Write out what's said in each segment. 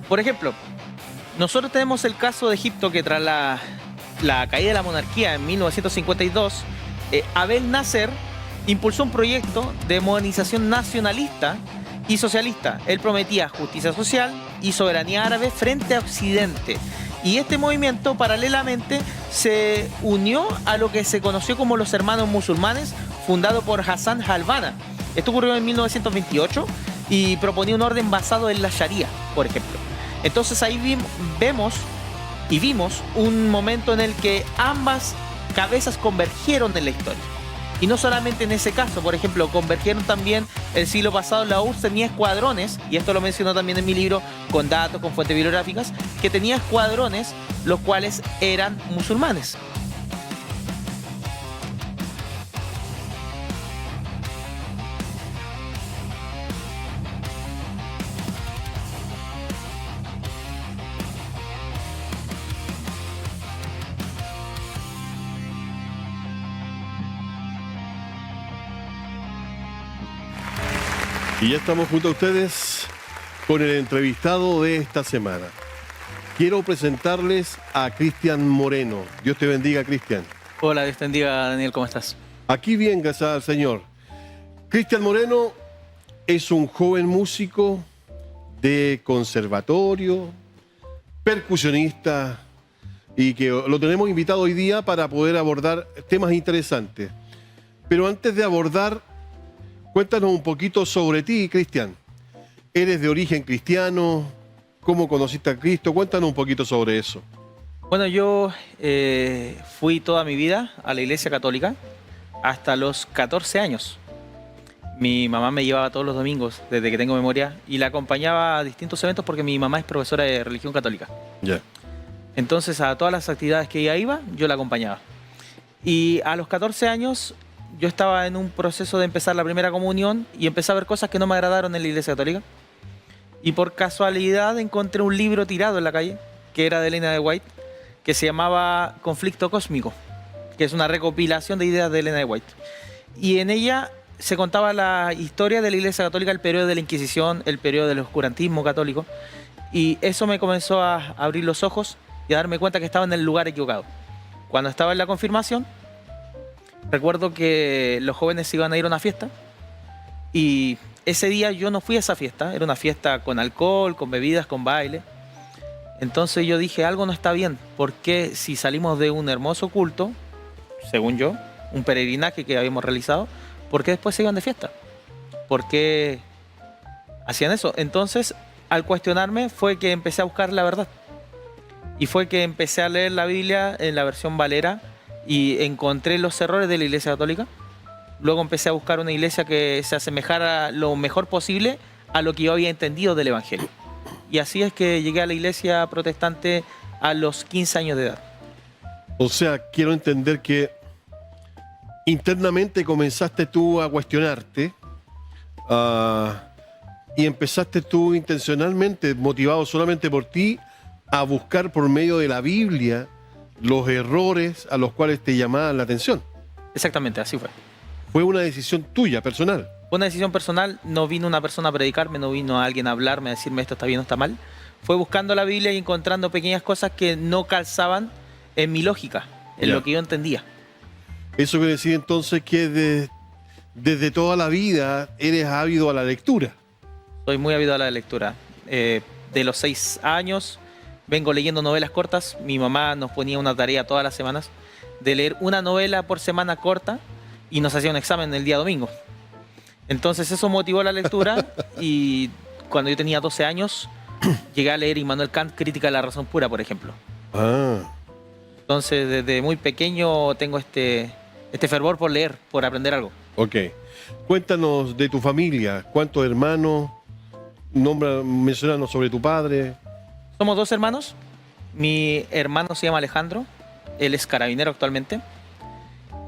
Por ejemplo, nosotros tenemos el caso de Egipto que tras la caída de la monarquía en 1952, Abdel Nasser impulsó un proyecto de modernización nacionalista y socialista. Él prometía justicia social y soberanía árabe frente a Occidente. Y este movimiento paralelamente se unió a lo que se conoció como los Hermanos Musulmanes, fundado por Hassan al-Banna. Esto ocurrió en 1928 y proponía un orden basado en la Sharia, por ejemplo. Entonces ahí vimos un momento en el que ambas cabezas convergieron en la historia. Y no solamente en ese caso, por ejemplo, convergieron también el siglo pasado. La URSS tenía escuadrones, y esto lo menciono también en mi libro, con datos, con fuentes bibliográficas, que tenía escuadrones los cuales eran musulmanes. Y ya estamos junto a ustedes con el entrevistado de esta semana. Quiero presentarles a Cristian Moreno. Dios te bendiga, Cristian. Hola, Dios te bendiga, Daniel, ¿cómo estás? Aquí bien, gracias al Señor. Cristian Moreno es un joven músico de conservatorio, percusionista, y que lo tenemos invitado hoy día para poder abordar temas interesantes. Pero antes de abordar, cuéntanos un poquito sobre ti, Cristian. ¿Eres de origen cristiano? ¿Cómo conociste a Cristo? Cuéntanos un poquito sobre eso. Bueno, yo fui toda mi vida a la iglesia católica hasta los 14 años. Mi mamá me llevaba todos los domingos desde que tengo memoria y la acompañaba a distintos eventos porque mi mamá es profesora de religión católica. Ya. Entonces a todas las actividades que ella iba, yo la acompañaba. Y a los 14 años yo estaba en un proceso de empezar la primera comunión y empecé a ver cosas que no me agradaron en la iglesia católica. Y por casualidad encontré un libro tirado en la calle, que era de Elena de White, que se llamaba Conflicto Cósmico, que es una recopilación de ideas de Elena de White. Y en ella se contaba la historia de la iglesia católica, el periodo de la Inquisición, el periodo del oscurantismo católico. Y eso me comenzó a abrir los ojos y a darme cuenta que estaba en el lugar equivocado. Cuando estaba en la confirmación, recuerdo que los jóvenes iban a ir a una fiesta y ese día yo no fui a esa fiesta. Era una fiesta con alcohol, con bebidas, con baile. Entonces yo dije, algo no está bien, porque si salimos de un hermoso culto, según yo, un peregrinaje que habíamos realizado, ¿por qué después se iban de fiesta? ¿Por qué hacían eso? Entonces, al cuestionarme fue que empecé a buscar la verdad. Y fue que empecé a leer la Biblia en la versión Valera y encontré los errores de la Iglesia Católica. Luego empecé a buscar una iglesia que se asemejara lo mejor posible a lo que yo había entendido del Evangelio. Y así es que llegué a la iglesia protestante a los 15 años de edad. O sea, quiero entender que internamente comenzaste tú a cuestionarte y empezaste tú intencionalmente, motivado solamente por ti, a buscar por medio de la Biblia los errores a los cuales te llamaban la atención. Exactamente, así fue. Fue una decisión tuya, personal. Fue una decisión personal, no vino una persona a predicarme, no vino alguien a hablarme, a decirme esto está bien o está mal. Fue buscando la Biblia y encontrando pequeñas cosas que no calzaban en mi lógica, en lo que yo entendía. Eso quiere decir entonces que desde toda la vida eres ávido a la lectura. Soy muy ávido a la lectura. De los 6 años vengo leyendo novelas cortas. Mi mamá nos ponía una tarea todas las semanas de leer una novela por semana corta y nos hacía un examen el día domingo. Entonces eso motivó la lectura y cuando yo tenía 12 años llegué a leer Immanuel Kant, Crítica de la razón pura, por ejemplo. Entonces desde muy pequeño tengo este fervor por leer, por aprender algo. Ok. Cuéntanos de tu familia. ¿Cuántos hermanos? Menciónanos sobre tu padre. Somos 2 hermanos. Mi hermano se llama Alejandro. Él es carabinero actualmente.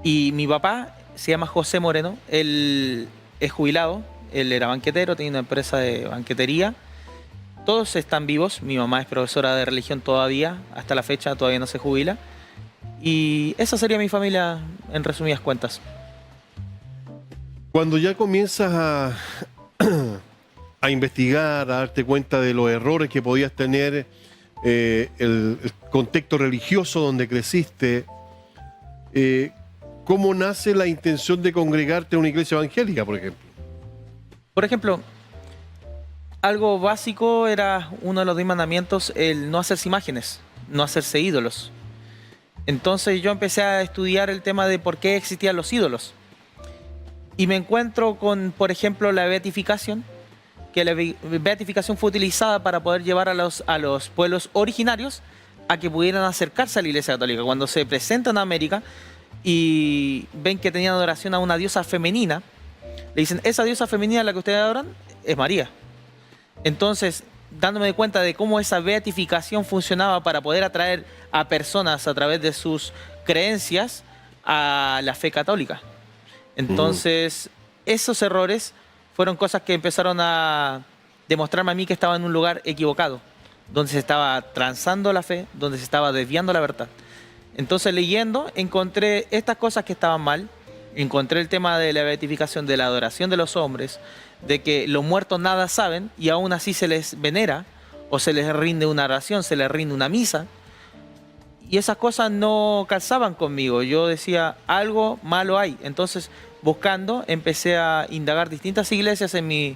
Y mi papá se llama José Moreno. Él es jubilado. Él era banquetero, tenía una empresa de banquetería. Todos están vivos. Mi mamá es profesora de religión todavía. Hasta la fecha todavía no se jubila. Y esa sería mi familia en resumidas cuentas. Cuando ya comienzas a investigar, a darte cuenta de los errores que podías tener, el contexto religioso donde creciste. ¿Cómo nace la intención de congregarte en una iglesia evangélica, por ejemplo? Por ejemplo, algo básico era uno de los 10 mandamientos, el no hacerse imágenes, no hacerse ídolos. Entonces yo empecé a estudiar el tema de por qué existían los ídolos. Y me encuentro con, por ejemplo, la beatificación, que la beatificación fue utilizada para poder llevar a los pueblos originarios a que pudieran acercarse a la Iglesia Católica. Cuando se presentan a América y ven que tenían adoración a una diosa femenina, le dicen, esa diosa femenina a la que ustedes adoran es María. Entonces, dándome cuenta de cómo esa beatificación funcionaba para poder atraer a personas a través de sus creencias a la fe católica. Entonces, esos errores fueron cosas que empezaron a demostrarme a mí que estaba en un lugar equivocado, donde se estaba transando la fe, donde se estaba desviando la verdad. Entonces, leyendo, encontré estas cosas que estaban mal, encontré el tema de la beatificación, de la adoración de los hombres, de que los muertos nada saben y aún así se les venera o se les rinde una oración, se les rinde una misa. Y esas cosas no calzaban conmigo. Yo decía, algo malo hay. Entonces, buscando, empecé a indagar distintas iglesias en mi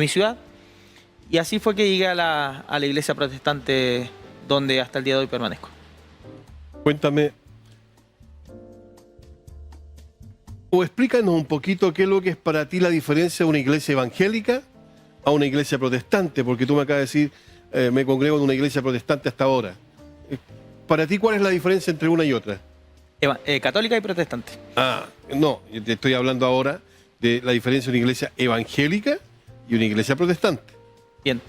ciudad. Y así fue que llegué a la iglesia protestante donde hasta el día de hoy permanezco. Cuéntame, o explícanos un poquito qué es lo que es para ti la diferencia de una iglesia evangélica a una iglesia protestante, porque tú me acabas de decir, me congrego en una iglesia protestante hasta ahora. Para ti, ¿cuál es la diferencia entre una y otra? Católica y protestante. No, yo te estoy hablando ahora de la diferencia de una iglesia evangélica y una iglesia protestante. Bien.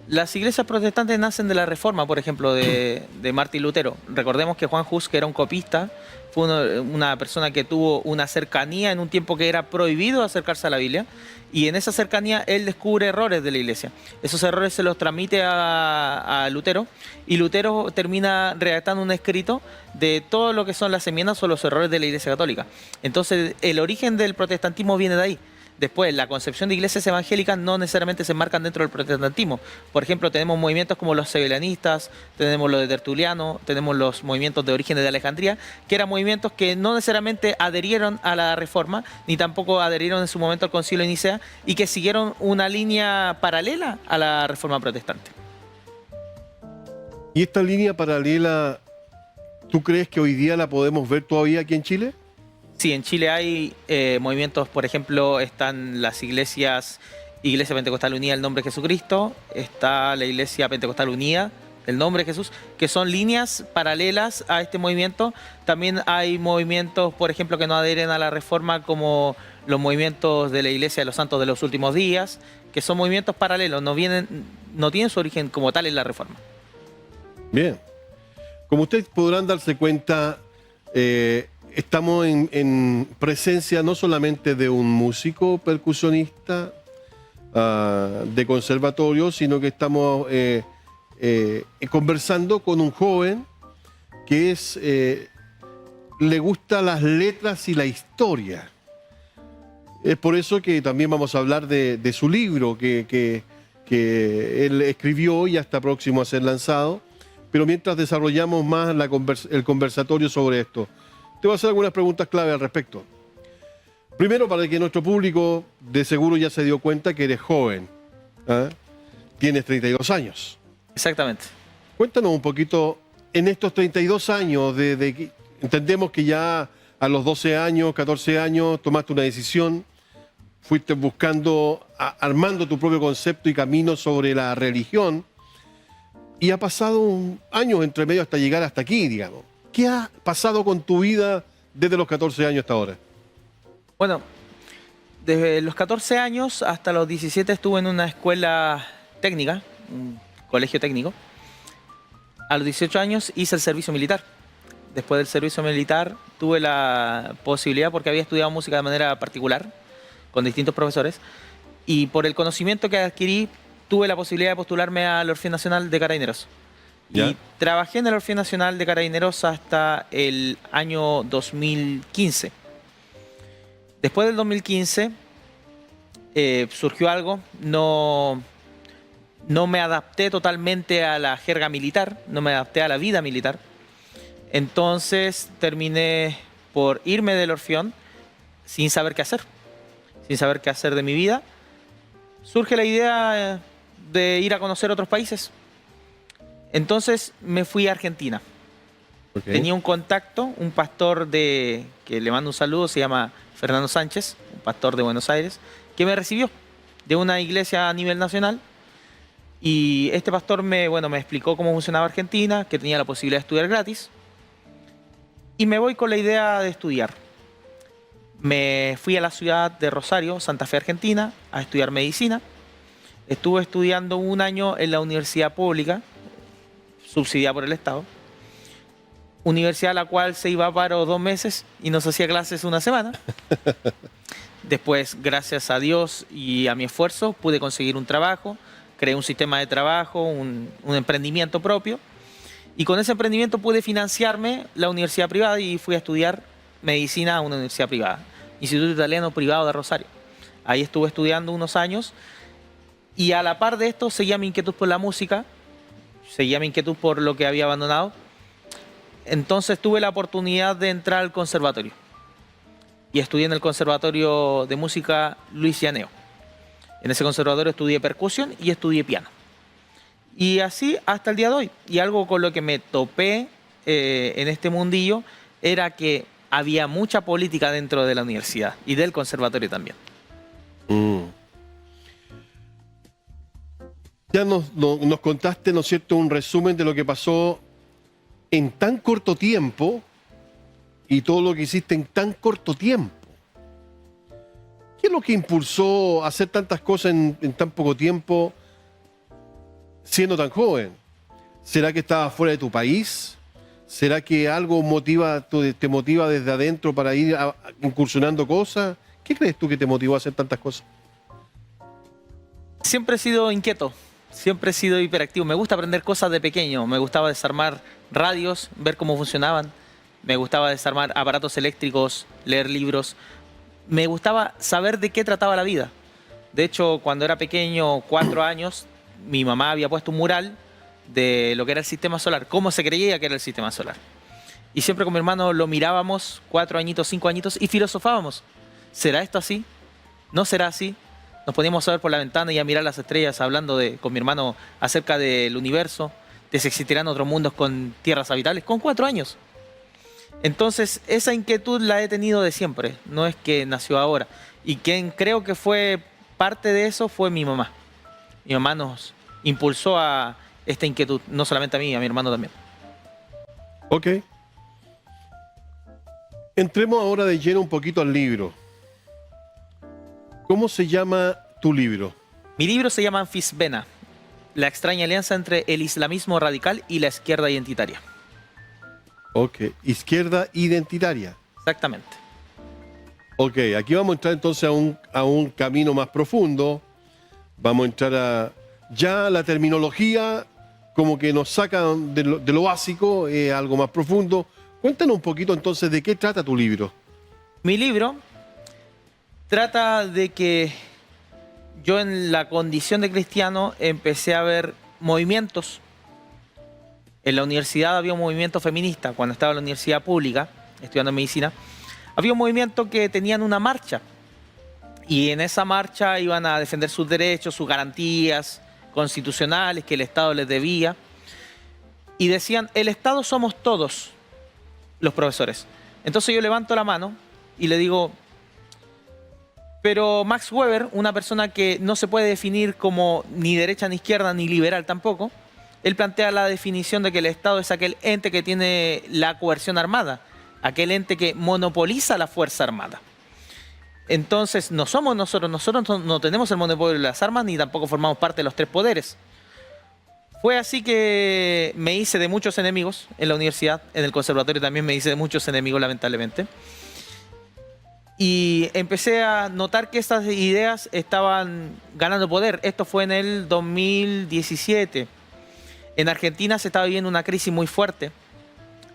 Las iglesias protestantes nacen de la Reforma, por ejemplo, de Martín Lutero. Recordemos que Juan Hus, que era un copista, fue una persona que tuvo una cercanía en un tiempo que era prohibido acercarse a la Biblia, y en esa cercanía él descubre errores de la iglesia. Esos errores se los transmite a Lutero, y Lutero termina redactando un escrito de todo lo que son las enmiendas o los errores de la Iglesia Católica. Entonces, el origen del protestantismo viene de ahí. Después, la concepción de iglesias evangélicas no necesariamente se enmarcan dentro del protestantismo. Por ejemplo, tenemos movimientos como los severianistas, tenemos los de Tertuliano, tenemos los movimientos de Orígenes de Alejandría, que eran movimientos que no necesariamente adherieron a la Reforma, ni tampoco adherieron en su momento al Concilio de Nicea, y que siguieron una línea paralela a la Reforma protestante. ¿Y esta línea paralela, tú crees que hoy día la podemos ver todavía aquí en Chile? Sí, en Chile hay movimientos, por ejemplo, están las iglesias, Iglesia Pentecostal Unida del Nombre de Jesucristo, está la Iglesia Pentecostal Unida del Nombre de Jesús, que son líneas paralelas a este movimiento. También hay movimientos, por ejemplo, que no adhieren a la Reforma, como los movimientos de la Iglesia de los Santos de los Últimos Días, que son movimientos paralelos, no tienen su origen como tal en la Reforma. Bien. Como ustedes podrán darse cuenta, estamos en presencia no solamente de un músico percusionista de conservatorio, sino que estamos conversando con un joven que le gusta las letras y la historia. Es por eso que también vamos a hablar de su libro que él escribió y ya está próximo a ser lanzado. Pero mientras desarrollamos más el conversatorio sobre esto, te voy a hacer algunas preguntas clave al respecto. Primero, para que nuestro público de seguro ya se dio cuenta que eres joven. Tienes 32 años. Exactamente. Cuéntanos un poquito, en estos 32 años, entendemos que ya a los 12 años, 14 años, tomaste una decisión, fuiste buscando, armando tu propio concepto y camino sobre la religión, y ha pasado años entre medio hasta llegar hasta aquí, digamos. ¿Qué ha pasado con tu vida desde los 14 años hasta ahora? Bueno, desde los 14 años hasta los 17 estuve en una escuela técnica, un colegio técnico. A los 18 años hice el servicio militar. Después del servicio militar tuve la posibilidad, porque había estudiado música de manera particular, con distintos profesores, y por el conocimiento que adquirí, tuve la posibilidad de postularme al Orfeo Nacional de Carabineros. ¿Ya? Y trabajé en el Orfeo Nacional de Carabineros hasta el año 2015. Después del 2015, surgió algo, no me adapté totalmente a la jerga militar, no me adapté a la vida militar. Entonces terminé por irme del Orfeón sin saber qué hacer, sin saber qué hacer de mi vida. Surge la idea de ir a conocer otros países. Entonces me fui a Argentina. Okay. Tenía un contacto, un pastor que le mando un saludo, se llama Fernando Sánchez, un pastor de Buenos Aires, que me recibió de una iglesia a nivel nacional. Y este pastor me explicó cómo funcionaba Argentina, que tenía la posibilidad de estudiar gratis. Y me voy con la idea de estudiar. Me fui a la ciudad de Rosario, Santa Fe, Argentina, a estudiar medicina. Estuve estudiando un año en la universidad pública, subsidiada por el Estado. Universidad a la cual se iba a paro 2 meses y nos hacía clases una semana. Después, gracias a Dios y a mi esfuerzo, pude conseguir un trabajo, creé un sistema de trabajo, un emprendimiento propio. Y con ese emprendimiento pude financiarme la universidad privada y fui a estudiar medicina a una universidad privada, Instituto Italiano Privado de Rosario. Ahí estuve estudiando unos años y a la par de esto seguía mi inquietud por la música, seguía mi inquietud por lo que había abandonado. Entonces tuve la oportunidad de entrar al conservatorio y estudié en el Conservatorio de Música Luis Llaneo. En ese conservatorio estudié percusión y estudié piano. Y así hasta el día de hoy. Y algo con lo que me topé en este mundillo era que había mucha política dentro de la universidad y del conservatorio también. Ya nos contaste, ¿no es cierto?, un resumen de lo que pasó en tan corto tiempo y todo lo que hiciste en tan corto tiempo. ¿Qué es lo que impulsó a hacer tantas cosas en tan poco tiempo siendo tan joven? ¿Será que estabas fuera de tu país? ¿Será que algo te motiva desde adentro para ir incursionando cosas? ¿Qué crees tú que te motivó a hacer tantas cosas? Siempre he sido inquieto, siempre he sido hiperactivo. Me gusta aprender cosas de pequeño. Me gustaba desarmar radios, ver cómo funcionaban. Me gustaba desarmar aparatos eléctricos, leer libros. Me gustaba saber de qué trataba la vida. De hecho, cuando era pequeño, 4 años, mi mamá había puesto un mural de lo que era el sistema solar, cómo se creía que era el sistema solar. Y siempre con mi hermano lo mirábamos, 4 añitos, 5 añitos, y filosofábamos. ¿Será esto así? ¿No será así? Nos poníamos a ver por la ventana y a mirar las estrellas, hablando con mi hermano acerca del universo, de si existirán otros mundos con tierras habitables, con 4 años. Entonces, esa inquietud la he tenido de siempre, no es que nació ahora. Y quien creo que fue parte de eso fue mi mamá. Mi mamá nos impulsó a esta inquietud, no solamente a mí, a mi hermano también. Ok. Entremos ahora de lleno un poquito al libro. ¿Cómo se llama tu libro? Mi libro se llama Anfisbena, la extraña alianza entre el islamismo radical y la izquierda identitaria. Ok, izquierda identitaria. Exactamente. Ok, aquí vamos a entrar entonces a un camino más profundo. Vamos a entrar a... Ya la terminología como que nos saca de lo básico, algo más profundo. Cuéntanos un poquito entonces de qué trata tu libro. Mi libro trata de que yo en la condición de cristiano empecé a ver movimientos. En la universidad había un movimiento feminista, cuando estaba en la universidad pública, estudiando medicina, había un movimiento que tenían una marcha. Y en esa marcha iban a defender sus derechos, sus garantías constitucionales que el Estado les debía. Y decían, el Estado somos todos los profesores. Entonces yo levanto la mano y le digo, pero Max Weber, una persona que no se puede definir como ni derecha ni izquierda ni liberal tampoco, él plantea la definición de que el Estado es aquel ente que tiene la coerción armada, aquel ente que monopoliza la fuerza armada. Entonces no somos nosotros no tenemos el monopolio de las armas ni tampoco formamos parte de los 3 poderes. Fue así que me hice de muchos enemigos en la universidad, en el conservatorio también me hice de muchos enemigos lamentablemente. Y empecé a notar que estas ideas estaban ganando poder. Esto fue en el 2017. En Argentina se estaba viviendo una crisis muy fuerte.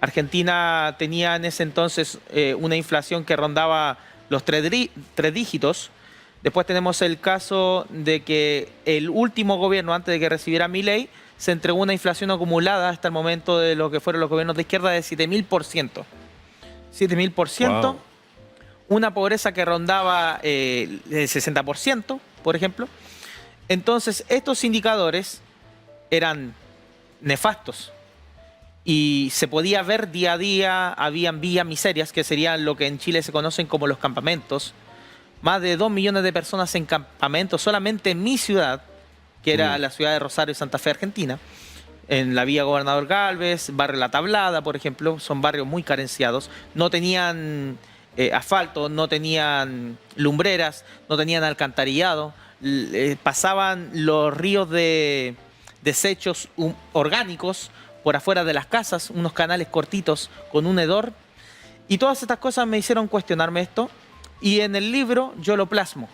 Argentina tenía en ese entonces una inflación que rondaba los 3 dígitos. Después tenemos el caso de que el último gobierno, antes de que recibiera Milei, se entregó una inflación acumulada hasta el momento de lo que fueron los gobiernos de izquierda de 7.000%. 7.000%. Wow. Una pobreza que rondaba el 60%, por ejemplo. Entonces, estos indicadores eran nefastos y se podía ver día a día. Habían villas miserias, que serían lo que en Chile se conocen como los campamentos. Más de 2 millones de personas en campamentos solamente en mi ciudad, que era la ciudad de Rosario, Santa Fe, Argentina. En la vía Gobernador Galvez, barrio La Tablada, por ejemplo, son barrios muy carenciados. No tenían asfalto, no tenían lumbreras, no tenían alcantarillado. Pasaban los ríos de desechos orgánicos por afuera de las casas, unos canales cortitos con un hedor. Y todas estas cosas me hicieron cuestionarme esto. Y en el libro yo lo plasmo.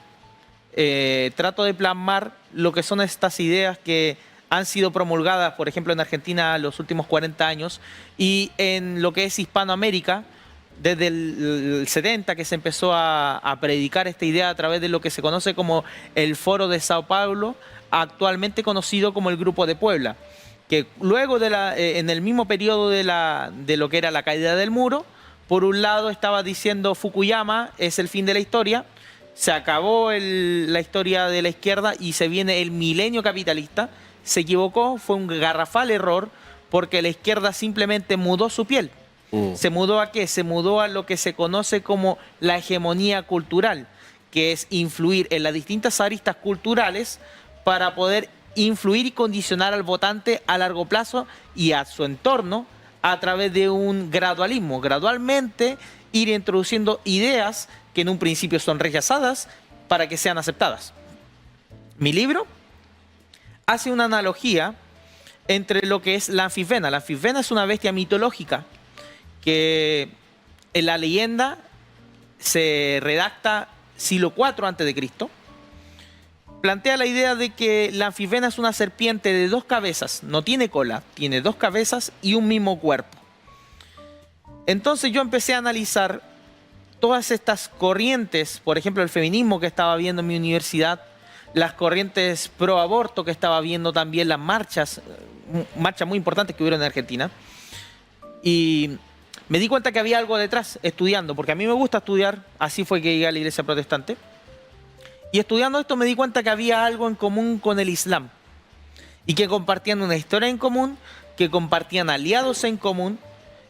Trato de plasmar lo que son estas ideas que han sido promulgadas, por ejemplo, en Argentina los últimos 40 años y en lo que es Hispanoamérica, desde el 70 que se empezó a predicar esta idea a través de lo que se conoce como el Foro de Sao Paulo, actualmente conocido como el Grupo de Puebla, que luego en el mismo periodo de lo que era la caída del muro, por un lado estaba diciendo Fukuyama es el fin de la historia, se acabó la historia de la izquierda y se viene el milenio capitalista. Se equivocó, fue un garrafal error, porque la izquierda simplemente mudó su piel. ¿Se mudó a qué? Se mudó a lo que se conoce como la hegemonía cultural, que es influir en las distintas aristas culturales para poder influir y condicionar al votante a largo plazo y a su entorno a través de un gradualismo. Gradualmente ir introduciendo ideas que en un principio son rechazadas para que sean aceptadas. Mi libro hace una analogía entre lo que es la anfisbena. La anfisbena es una bestia mitológica que en la leyenda se redacta siglo IV a.C. Plantea la idea de que la anfisbena es una serpiente de 2 cabezas, no tiene cola, tiene 2 cabezas y un mismo cuerpo. Entonces yo empecé a analizar todas estas corrientes, por ejemplo el feminismo que estaba viendo en mi universidad, las corrientes pro aborto que estaba viendo también, las marchas muy importantes que hubieron en Argentina. Y me di cuenta que había algo detrás estudiando, porque a mí me gusta estudiar, así fue que llegué a la iglesia protestante. Y estudiando esto me di cuenta que había algo en común con el Islam. Y que compartían una historia en común, que compartían aliados en común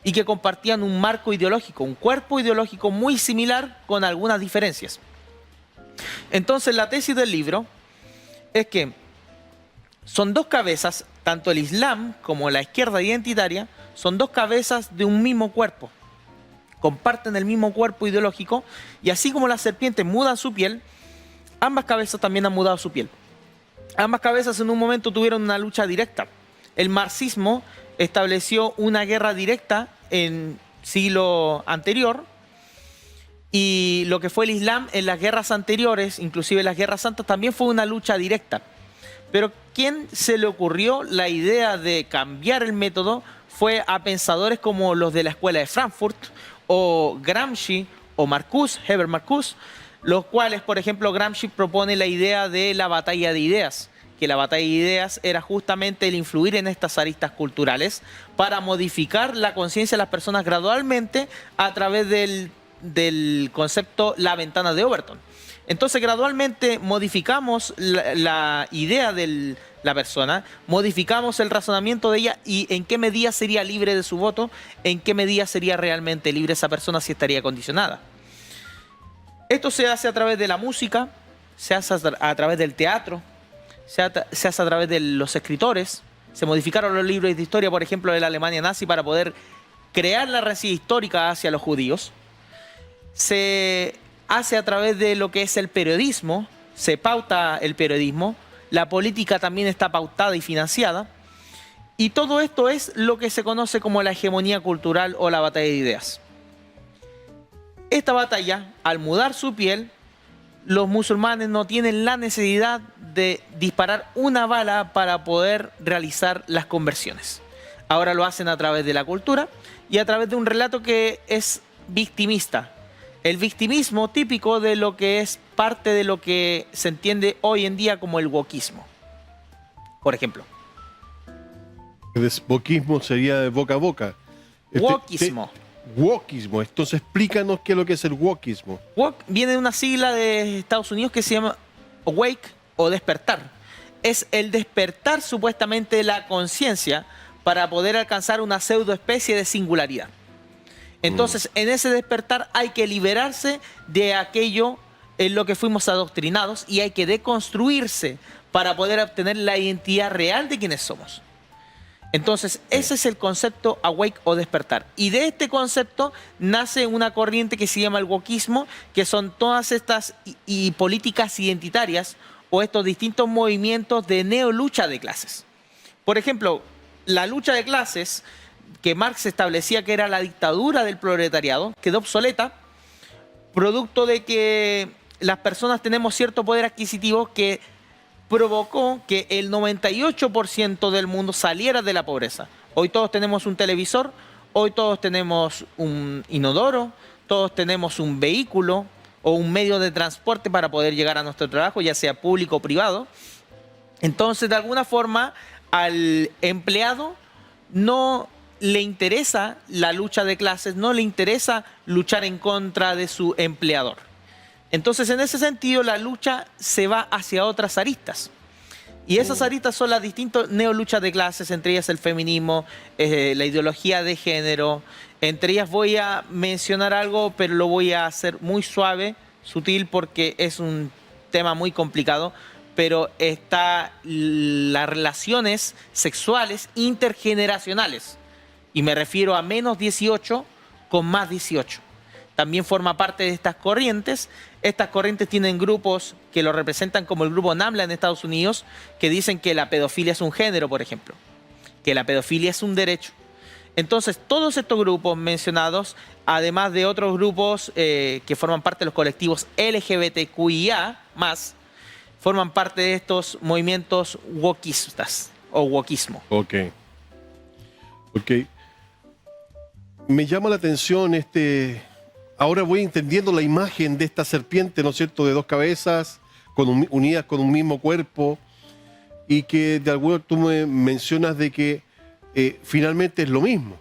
y que compartían un marco ideológico, un cuerpo ideológico muy similar con algunas diferencias. Entonces la tesis del libro es que son 2 cabezas, tanto el Islam como la izquierda identitaria, son 2 cabezas de un mismo cuerpo. Comparten el mismo cuerpo ideológico y así como las serpientes mudan su piel, ambas cabezas también han mudado su piel. Ambas cabezas en un momento tuvieron una lucha directa. El marxismo estableció una guerra directa en siglo anterior y lo que fue el Islam en las guerras anteriores, inclusive las guerras santas, también fue una lucha directa. Pero ¿quién se le ocurrió la idea de cambiar el método? Fue a pensadores como los de la Escuela de Frankfurt o Gramsci o Marcuse, Herbert Marcuse, los cuales, por ejemplo, Gramsci propone la idea de la batalla de ideas, que la batalla de ideas era justamente el influir en estas aristas culturales para modificar la conciencia de las personas gradualmente a través del concepto la ventana de Overton. Entonces, gradualmente modificamos la idea de la persona, modificamos el razonamiento de ella y en qué medida sería libre de su voto, en qué medida sería realmente libre esa persona si estaría condicionada. Esto se hace a través de la música, se hace a través del teatro, se hace a través de los escritores. Se modificaron los libros de historia, por ejemplo, de la Alemania nazi para poder crear la rencilla histórica hacia los judíos. Se hace a través de lo que es el periodismo, se pauta el periodismo, la política también está pautada y financiada. Y todo esto es lo que se conoce como la hegemonía cultural o la batalla de ideas. Esta batalla, al mudar su piel, los musulmanes no tienen la necesidad de disparar una bala para poder realizar las conversiones. Ahora lo hacen a través de la cultura y a través de un relato que es victimista. el victimismo típico de lo que es parte de lo que se entiende hoy en día como el wokismo. Por ejemplo. El wokismo sería de boca a boca. Wokismo. Wokismo. Entonces explícanos qué es lo que es el wokismo. Wok viene de una sigla de Estados Unidos que se llama awake o despertar. Es el despertar supuestamente de la conciencia para poder alcanzar una pseudoespecie de singularidad. Entonces, en ese despertar hay que liberarse de aquello en lo que fuimos adoctrinados y hay que deconstruirse para poder obtener la identidad real de quienes somos. Entonces, ese es el concepto awake o despertar. Y de este concepto nace una corriente que se llama el wokismo, que son todas estas y políticas identitarias o estos distintos movimientos de neolucha de clases. Por ejemplo, la lucha de clases que Marx establecía que era la dictadura del proletariado, quedó obsoleta, producto de que las personas tenemos cierto poder adquisitivo que provocó que el 98% del mundo saliera de la pobreza. Hoy todos tenemos un televisor, hoy todos tenemos un inodoro, todos tenemos un vehículo o un medio de transporte para poder llegar a nuestro trabajo, ya sea público o privado. Entonces, de alguna forma, al empleado no le interesa la lucha de clases, no le interesa luchar en contra de su empleador. Entonces, en ese sentido, la lucha se va hacia otras aristas. Y esas aristas son las distintas neoluchas de clases, entre ellas el feminismo, la ideología de género. Entre ellas voy a mencionar algo, pero lo voy a hacer muy suave, sutil, porque es un tema muy complicado. Pero está las relaciones sexuales intergeneracionales. Y me refiero a menos 18 con más 18. También forma parte de estas corrientes. Estas corrientes tienen grupos que lo representan como el grupo NAMBLA en Estados Unidos, que dicen que la pedofilia es un género, por ejemplo. Que la pedofilia es un derecho. Entonces, todos estos grupos mencionados, además de otros grupos que forman parte de los colectivos LGBTQIA+, forman parte de estos movimientos wokistas o wokismo. Ok. Me llama la atención ahora voy entendiendo la imagen de esta serpiente, ¿no es cierto?, de dos cabezas unidas con un mismo cuerpo, y que de alguna tú me mencionas de que finalmente es lo mismo.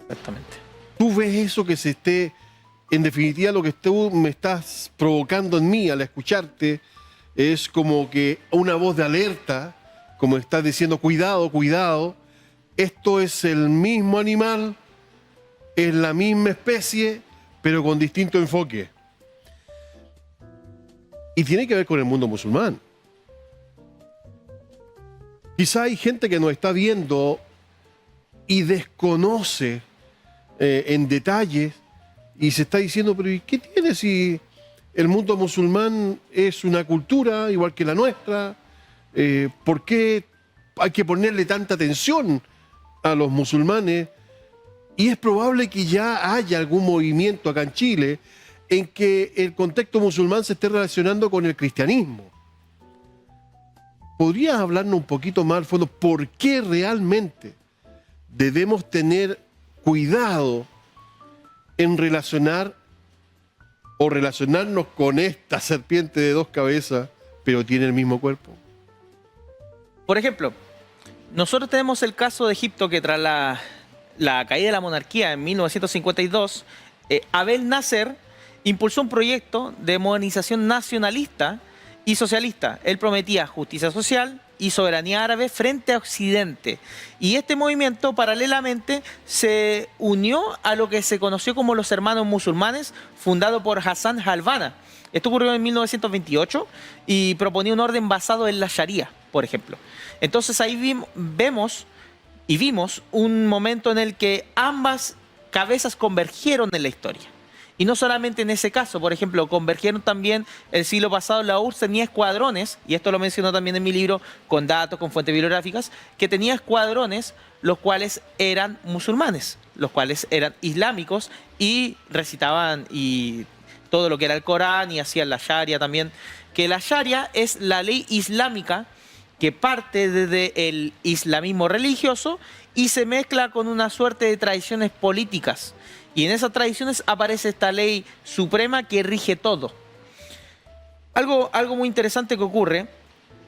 Exactamente. ¿Tú ves eso que en definitiva lo que tú me estás provocando en mí al escucharte es como que una voz de alerta, como estás diciendo, cuidado, cuidado, esto es el mismo animal, es la misma especie, pero con distinto enfoque? Y tiene que ver con el mundo musulmán. Quizá hay gente que nos está viendo y desconoce en detalles y se está diciendo, pero ¿y qué tiene si el mundo musulmán es una cultura igual que la nuestra? ¿Por qué hay que ponerle tanta atención a los musulmanes? Y es probable que ya haya algún movimiento acá en Chile en que el contexto musulmán se esté relacionando con el cristianismo. ¿Podrías hablarnos un poquito más al fondo por qué realmente debemos tener cuidado en relacionarnos con esta serpiente de dos cabezas, pero tiene el mismo cuerpo? Por ejemplo, nosotros tenemos el caso de Egipto que tras la caída de la monarquía en 1952, Abdel Nasser impulsó un proyecto de modernización nacionalista y socialista. Él prometía justicia social y soberanía árabe frente a Occidente. Y este movimiento paralelamente se unió a lo que se conoció como los Hermanos Musulmanes, fundado por Hassan al-Banna. Esto ocurrió en 1928 y proponía un orden basado en la Sharia, por ejemplo. Entonces ahí vimos un momento en el que ambas cabezas convergieron en la historia. Y no solamente en ese caso, por ejemplo, convergieron también el siglo pasado, la URSS tenía escuadrones, y esto lo menciono también en mi libro con datos, con fuentes bibliográficas, que tenía escuadrones los cuales eran musulmanes, los cuales eran islámicos y recitaban y todo lo que era el Corán y hacían la Sharia también, que la Sharia es la ley islámica que parte desde el islamismo religioso y se mezcla con una suerte de tradiciones políticas. Y en esas tradiciones aparece esta ley suprema que rige todo. Algo muy interesante que ocurre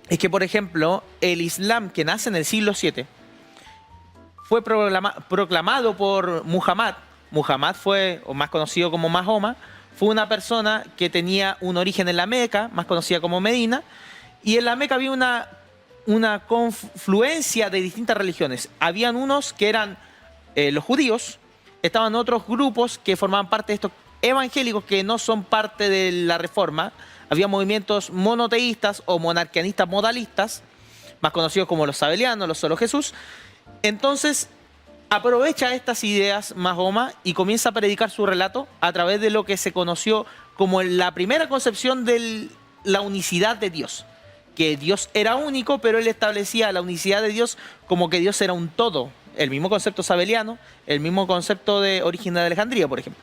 es que, por ejemplo, el Islam, que nace en el siglo VII, fue proclamado por Muhammad. Muhammad fue, o más conocido como Mahoma, fue una persona que tenía un origen en la Meca, más conocida como Medina, y en la Meca había una confluencia de distintas religiones. Habían unos que eran los judíos, estaban otros grupos que formaban parte de estos evangélicos que no son parte de la Reforma. Había movimientos monoteístas o monarquianistas modalistas, más conocidos como los sabelianos, los solo Jesús. Entonces, aprovecha estas ideas Mahoma y comienza a predicar su relato a través de lo que se conoció como la primera concepción de la unicidad de Dios. Que Dios era único, pero él establecía la unicidad de Dios como que Dios era un todo. El mismo concepto sabeliano, el mismo concepto de Origen de Alejandría, por ejemplo.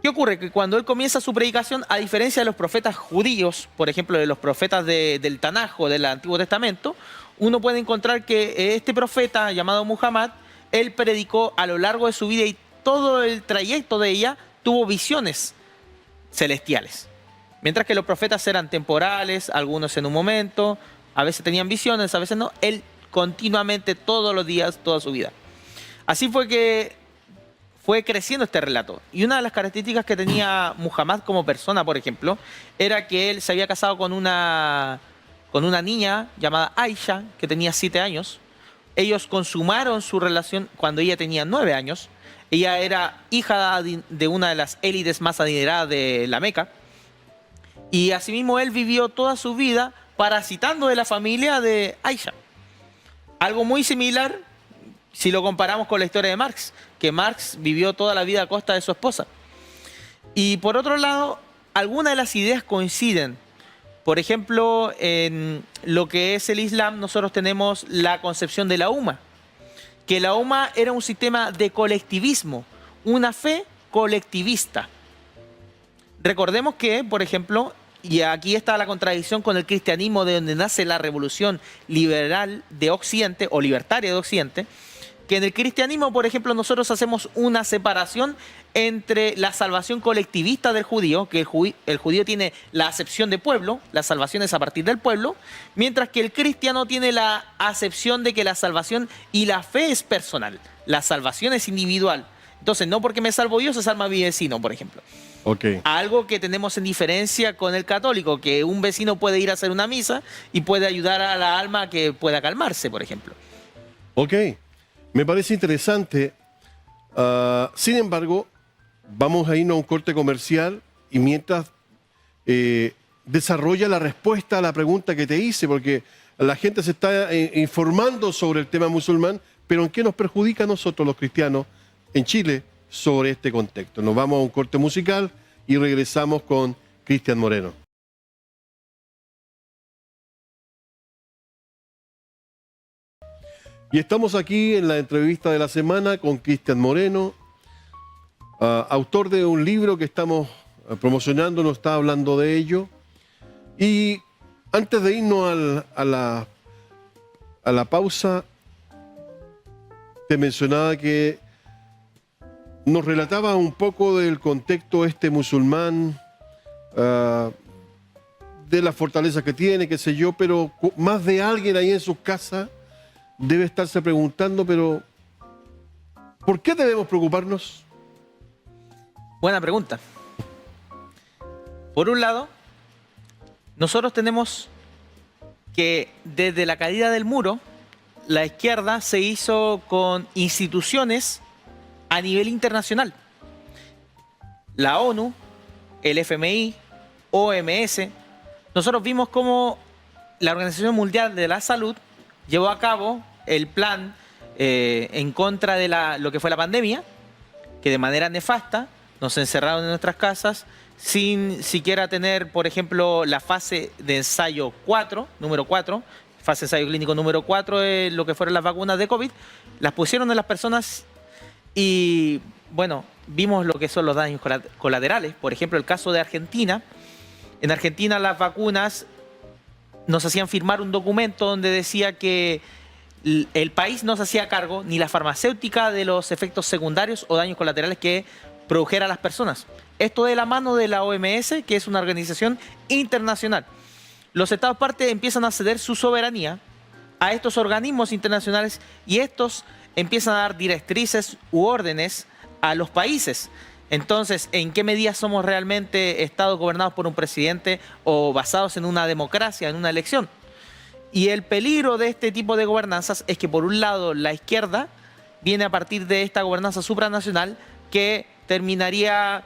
¿Qué ocurre? Que cuando él comienza su predicación, a diferencia de los profetas judíos, por ejemplo, de los profetas del Tanaj o del Antiguo Testamento, uno puede encontrar que este profeta llamado Muhammad, él predicó a lo largo de su vida y todo el trayecto de ella tuvo visiones celestiales. Mientras que los profetas eran temporales, algunos en un momento, a veces tenían visiones, a veces no. Él continuamente, todos los días, toda su vida. Así fue que fue creciendo este relato. Y una de las características que tenía Muhammad como persona, por ejemplo, era que él se había casado con una niña llamada Aisha, que tenía 7 años. Ellos consumaron su relación cuando ella tenía 9 años. Ella era hija de una de las élites más adineradas de la Meca. Y asimismo él vivió toda su vida parasitando de la familia de Aisha. Algo muy similar si lo comparamos con la historia de Marx, que Marx vivió toda la vida a costa de su esposa. Y por otro lado, algunas de las ideas coinciden. Por ejemplo, en lo que es el Islam, nosotros tenemos la concepción de la Umma, que la Umma era un sistema de colectivismo, una fe colectivista. Recordemos que, por ejemplo, y aquí está la contradicción con el cristianismo, de donde nace la revolución liberal de Occidente o libertaria de Occidente, que en el cristianismo, por ejemplo, nosotros hacemos una separación entre la salvación colectivista del judío, que el judío tiene la acepción de pueblo, la salvación es a partir del pueblo, mientras que el cristiano tiene la acepción de que la salvación y la fe es personal, la salvación es individual. Entonces, no porque me salvo yo, se salva mi vecino, por ejemplo. Okay. Algo que tenemos en diferencia con el católico, que un vecino puede ir a hacer una misa y puede ayudar a la alma a que pueda calmarse, por ejemplo. Ok, me parece interesante. Sin embargo, vamos a irnos a un corte comercial y mientras desarrolla la respuesta a la pregunta que te hice, porque la gente se está informando sobre el tema musulmán, pero ¿en qué nos perjudica a nosotros los cristianos en Chile sobre este contexto? Nos vamos a un corte musical y regresamos con Cristian Moreno. Y estamos aquí en la entrevista de la semana con Cristian Moreno, autor de un libro que estamos promocionando, nos está hablando de ello. Y antes de irnos a la pausa, te mencionaba que nos relataba un poco del contexto musulmán, de las fortalezas que tiene, qué sé yo, pero más de alguien ahí en sus casas debe estarse preguntando, pero ¿por qué debemos preocuparnos? Buena pregunta. Por un lado, nosotros tenemos que desde la caída del muro, la izquierda se hizo con instituciones a nivel internacional. La ONU, el FMI, OMS. Nosotros vimos cómo la Organización Mundial de la Salud llevó a cabo el plan en contra de lo que fue la pandemia, que de manera nefasta nos encerraron en nuestras casas sin siquiera tener, por ejemplo, la fase de ensayo 4, número 4, fase de ensayo clínico número 4, lo que fueron las vacunas de COVID, las pusieron en las personas y, bueno, vimos lo que son los daños colaterales. Por ejemplo, el caso de Argentina. En Argentina las vacunas nos hacían firmar un documento donde decía que el país no se hacía cargo ni la farmacéutica de los efectos secundarios o daños colaterales que produjera a las personas. Esto de la mano de la OMS, que es una organización internacional. Los Estados partes empiezan a ceder su soberanía a estos organismos internacionales y estos empiezan a dar directrices u órdenes a los países. Entonces, ¿en qué medida somos realmente estados gobernados por un presidente o basados en una democracia, en una elección? Y el peligro de este tipo de gobernanzas es que, por un lado, la izquierda viene a partir de esta gobernanza supranacional que terminaría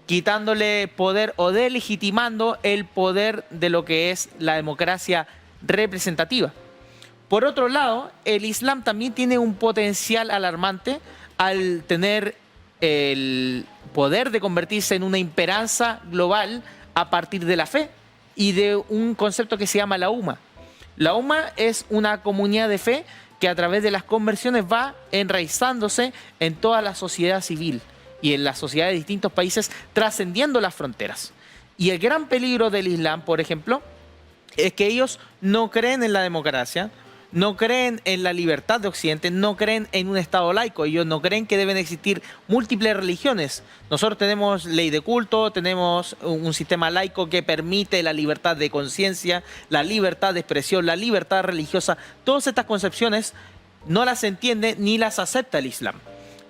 quitándole poder o delegitimando el poder de lo que es la democracia representativa. Por otro lado, el Islam también tiene un potencial alarmante al tener el poder de convertirse en una imperanza global a partir de la fe y de un concepto que se llama la UMA. La UMA es una comunidad de fe que a través de las conversiones va enraizándose en toda la sociedad civil y en la sociedad de distintos países, trascendiendo las fronteras. Y el gran peligro del Islam, por ejemplo, es que ellos no creen en la democracia, no creen en la libertad de Occidente, no creen en un Estado laico. Ellos no creen que deben existir múltiples religiones. Nosotros tenemos ley de culto, tenemos un sistema laico que permite la libertad de conciencia, la libertad de expresión, la libertad religiosa. Todas estas concepciones no las entiende ni las acepta el Islam.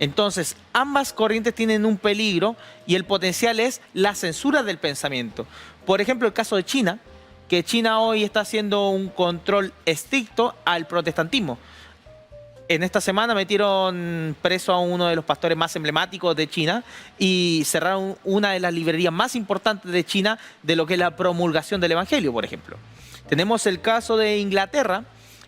Entonces, ambas corrientes tienen un peligro y el potencial es la censura del pensamiento. Por ejemplo, el caso de China, que China hoy está haciendo un control estricto al protestantismo. En esta semana metieron preso a uno de los pastores más emblemáticos de China y cerraron una de las librerías más importantes de China de lo que es la promulgación del Evangelio, por ejemplo. Tenemos el caso de Inglaterra,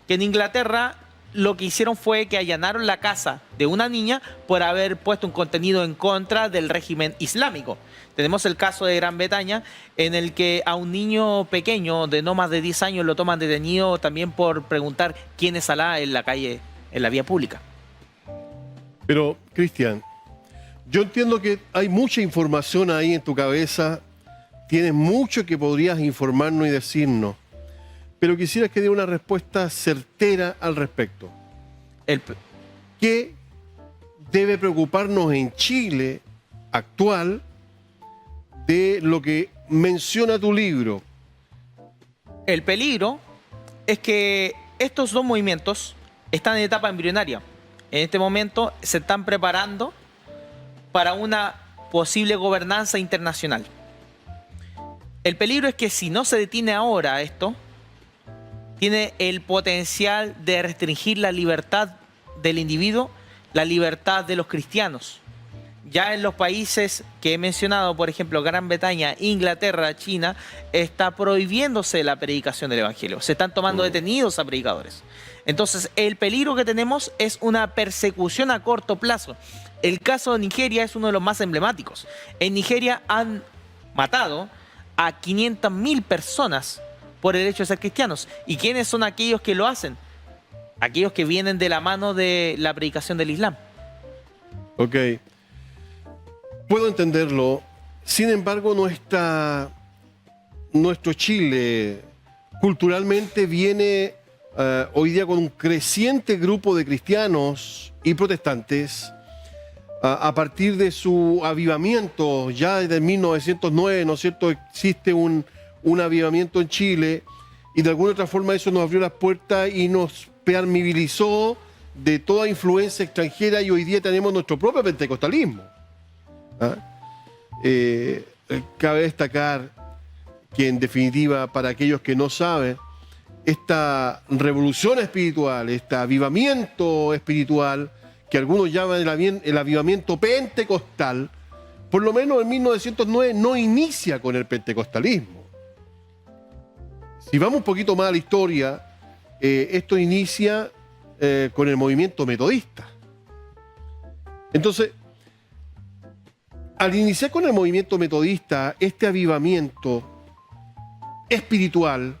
que en Inglaterra lo que hicieron fue que allanaron la casa de una niña por haber puesto un contenido en contra del régimen islámico. Tenemos el caso de Gran Bretaña, en el que a un niño pequeño de no más de 10 años lo toman detenido también por preguntar quién es Alá en la calle, en la vía pública. Pero, Cristian, yo entiendo que hay mucha información ahí en tu cabeza, tienes mucho que podrías informarnos y decirnos, pero quisiera que dé una respuesta certera al respecto. ¿Qué debe preocuparnos en Chile actual de lo que menciona tu libro? El peligro es que estos dos movimientos están en etapa embrionaria. En este momento se están preparando para una posible gobernanza internacional. El peligro es que si no se detiene ahora esto, tiene el potencial de restringir la libertad del individuo, la libertad de los cristianos. Ya en los países que he mencionado, por ejemplo, Gran Bretaña, Inglaterra, China, está prohibiéndose la predicación del Evangelio. Se están tomando detenidos a predicadores. Entonces, el peligro que tenemos es una persecución a corto plazo. El caso de Nigeria es uno de los más emblemáticos. En Nigeria han matado a 500.000 personas por el hecho de ser cristianos. ¿Y quiénes son aquellos que lo hacen? Aquellos que vienen de la mano de la predicación del Islam. Ok. Puedo entenderlo. Sin embargo, nuestro Chile culturalmente viene hoy día con un creciente grupo de cristianos y protestantes a partir de su avivamiento. Ya desde 1909, ¿no es cierto?, existe un avivamiento en Chile y de alguna otra forma eso nos abrió las puertas y nos permeabilizó de toda influencia extranjera y hoy día tenemos nuestro propio pentecostalismo. Cabe destacar que en definitiva, para aquellos que no saben, esta revolución espiritual, este avivamiento espiritual, que algunos llaman el avivamiento pentecostal, por lo menos en 1909 no inicia con el pentecostalismo. Si vamos un poquito más a la historia, esto inicia con el movimiento metodista. Entonces, al iniciar con el movimiento metodista, este avivamiento espiritual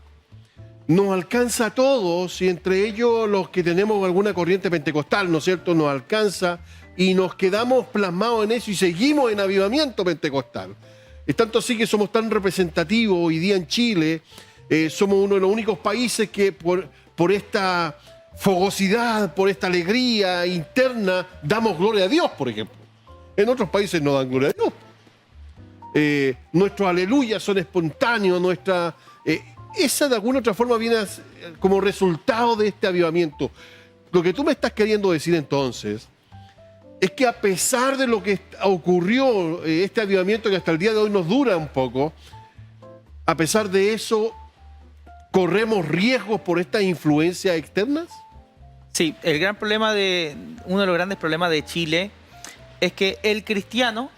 nos alcanza a todos, y entre ellos los que tenemos alguna corriente pentecostal, ¿no es cierto?, nos alcanza y nos quedamos plasmados en eso y seguimos en avivamiento pentecostal. Es tanto así que somos tan representativos hoy día en Chile, somos uno de los únicos países que por esta fogosidad, por esta alegría interna, damos gloria a Dios, por ejemplo. En otros países no dan gloria a Dios. Nuestros aleluyas son espontáneos, esa de alguna otra forma viene como resultado de este avivamiento. Lo que tú me estás queriendo decir entonces es que a pesar de lo que ocurrió, este avivamiento que hasta el día de hoy nos dura un poco, a pesar de eso, ¿corremos riesgos por estas influencias externas? Sí, uno de los grandes problemas de Chile es que el cristiano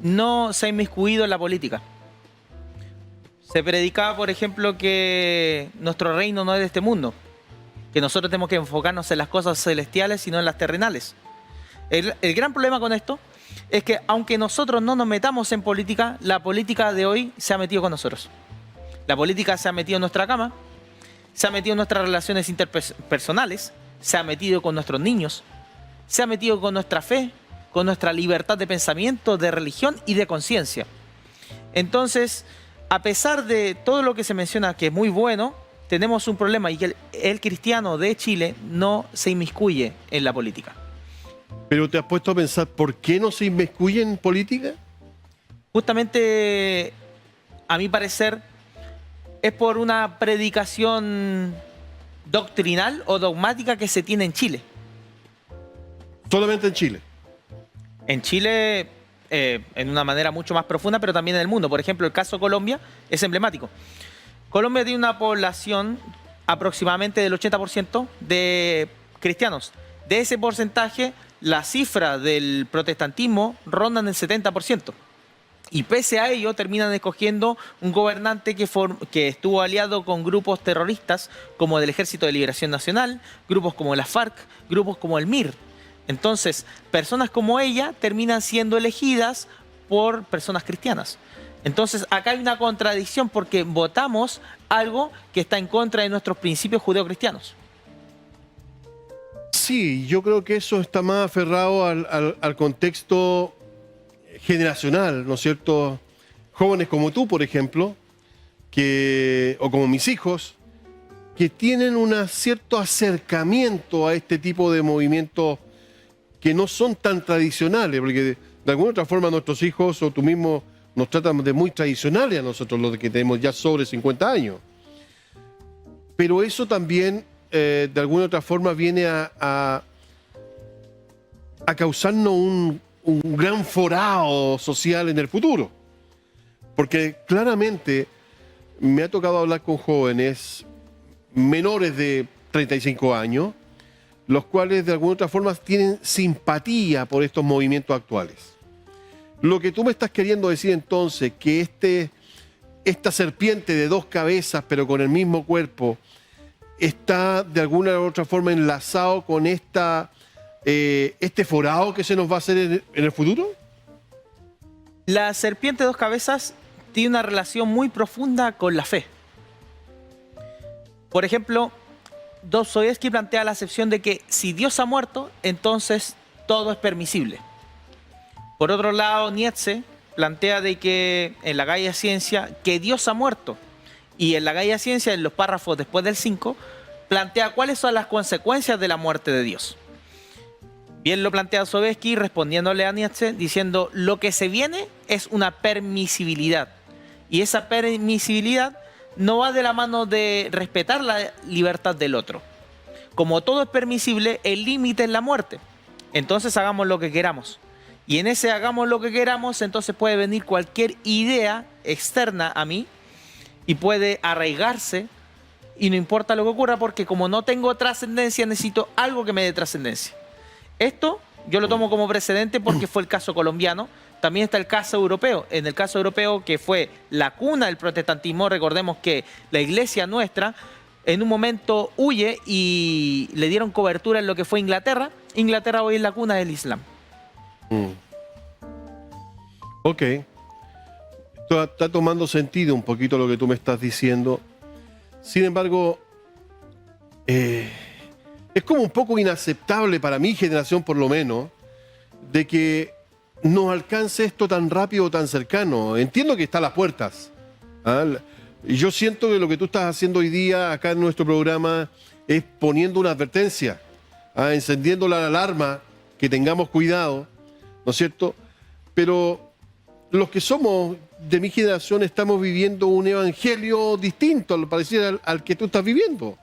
no se ha inmiscuido en la política. Se predicaba, por ejemplo, que nuestro reino no es de este mundo, que nosotros tenemos que enfocarnos en las cosas celestiales y no en las terrenales. El gran problema con esto es que aunque nosotros no nos metamos en política, la política de hoy se ha metido con nosotros. La política se ha metido en nuestra cama, se ha metido en nuestras relaciones interpersonales, se ha metido con nuestros niños, se ha metido con nuestra fe, con nuestra libertad de pensamiento, de religión y de conciencia. Entonces, a pesar de todo lo que se menciona que es muy bueno, tenemos un problema y que el cristiano de Chile no se inmiscuye en la política. ¿Pero te has puesto a pensar por qué no se inmiscuye en política? Justamente, a mi parecer, es por una predicación doctrinal o dogmática que se tiene en Chile. Solamente en Chile. En Chile, en una manera mucho más profunda, pero también en el mundo. Por ejemplo, el caso Colombia es emblemático. Colombia tiene una población aproximadamente del 80% de cristianos. De ese porcentaje, la cifra del protestantismo ronda en el 70%. Y pese a ello, terminan escogiendo un gobernante que estuvo aliado con grupos terroristas como del Ejército de Liberación Nacional, grupos como la FARC, grupos como el MIR. Entonces, personas como ella terminan siendo elegidas por personas cristianas. Entonces, acá hay una contradicción porque votamos algo que está en contra de nuestros principios judeocristianos. Sí, yo creo que eso está más aferrado al contexto generacional, ¿no es cierto? Jóvenes como tú, por ejemplo, o como mis hijos, que tienen un cierto acercamiento a este tipo de movimientos que no son tan tradicionales, porque de alguna otra forma nuestros hijos o tú mismo nos tratan de muy tradicionales a nosotros, los que tenemos ya sobre 50 años. Pero eso también, de alguna otra forma, viene a causarnos un gran forado social en el futuro. Porque claramente me ha tocado hablar con jóvenes menores de 35 años, los cuales de alguna otra forma tienen simpatía por estos movimientos actuales. Lo que tú me estás queriendo decir entonces, que esta serpiente de dos cabezas pero con el mismo cuerpo, está de alguna u otra forma enlazado con este forado que se nos va a hacer en el futuro? La serpiente de dos cabezas tiene una relación muy profunda con la fe. Por ejemplo, Dostoyevsky plantea la acepción de que si Dios ha muerto, entonces todo es permisible. Por otro lado, Nietzsche plantea de que en la Gaia Ciencia, que Dios ha muerto. Y en la Gaia Ciencia, en los párrafos después del 5, plantea cuáles son las consecuencias de la muerte de Dios. Bien lo plantea Dostoyevsky respondiéndole a Nietzsche diciendo lo que se viene es una permisibilidad. Y esa permisibilidad no va de la mano de respetar la libertad del otro. Como todo es permisible, el límite es la muerte. Entonces hagamos lo que queramos. Y en ese hagamos lo que queramos, entonces puede venir cualquier idea externa a mí y puede arraigarse y no importa lo que ocurra porque como no tengo trascendencia, necesito algo que me dé trascendencia. Esto yo lo tomo como precedente porque fue el caso colombiano. También está el caso europeo. En el caso europeo, que fue la cuna del protestantismo, recordemos que la iglesia nuestra en un momento huye y le dieron cobertura en lo que fue Inglaterra. Inglaterra hoy es la cuna del Islam. Ok. Está tomando sentido un poquito lo que tú me estás diciendo. Sin embargo, es como un poco inaceptable para mi generación, por lo menos, de que nos alcance esto tan rápido o tan cercano. Entiendo que está a las puertas. Y yo siento que lo que tú estás haciendo hoy día acá en nuestro programa es poniendo una advertencia, encendiendo la alarma, que tengamos cuidado, ¿no es cierto? Pero los que somos de mi generación estamos viviendo un evangelio distinto, al parecer, al que tú estás viviendo.